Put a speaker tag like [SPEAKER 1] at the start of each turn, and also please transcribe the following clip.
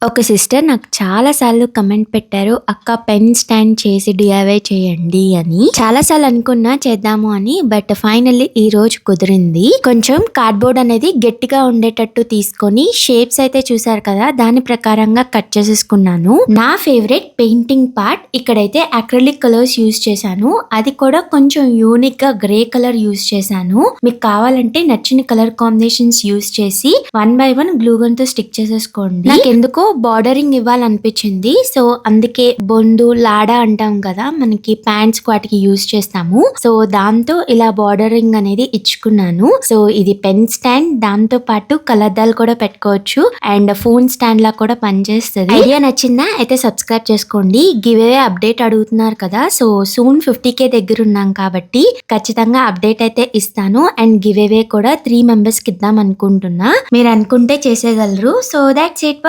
[SPEAKER 1] ఒక సిస్టర్ నాకు చాలా సార్లు కమెంట్ పెట్టారు, అక్క పెన్ స్టాండ్ చేసి డిఐవై చేయండి అని. చాలా సార్లు అనుకున్నా చేద్దాము అని, బట్ ఫైనల్లీ ఈ రోజు కుదిరింది. కొంచెం కార్డ్బోర్డ్ అనేది గట్టిగా ఉండేటట్టు తీసుకొని షేప్స్ అయితే చూసారు కదా, దాని ప్రకారంగా కట్ చేసేసుకున్నాను. నా ఫేవరెట్ పెయింటింగ్ పార్ట్ ఇక్కడైతే అక్రిలిక్ కలర్స్ యూజ్ చేశాను. అది కూడా కొంచెం యూనిక్ గా గ్రే కలర్ యూజ్ చేశాను. మీకు కావాలంటే నచ్చిన కలర్ కాంబినేషన్స్ యూజ్ చేసి 1 by 1 గ్లూ గన్ తో స్టిక్ చేసేసుకోండి. నాకు ఎందుకో బార్డరింగ్ ఇవ్వాలనిపించింది, సో అందుకే బొందు లాడా అంటాం కదా, మనకి ప్యాంట్స్ వాటికి యూజ్ చేస్తాము. సో దాంతో ఇలా బార్డరింగ్ అనేది ఇచ్చుకున్నాను. సో ఇది పెన్ స్టాండ్, దాంతో పాటు కలర్దాలు కూడా పెట్టుకోవచ్చు అండ్ ఫోన్ స్టాండ్ లా కూడా పనిచేస్తుంది. ఐడియా నచ్చిందా? అయితే సబ్స్క్రైబ్ చేసుకోండి. గివ్ అవే అప్డేట్ అడుగుతున్నారు కదా, సో సూన్ 50K దగ్గర ఉన్నాం కాబట్టి ఖచ్చితంగా అప్డేట్ అయితే ఇస్తాను. అండ్ గివ్ అవే కూడా 3 మెంబర్స్ కి ఇద్దాం అనుకుంటున్నా. మీరు అనుకుంటే చేసేయగలరు. So that's it.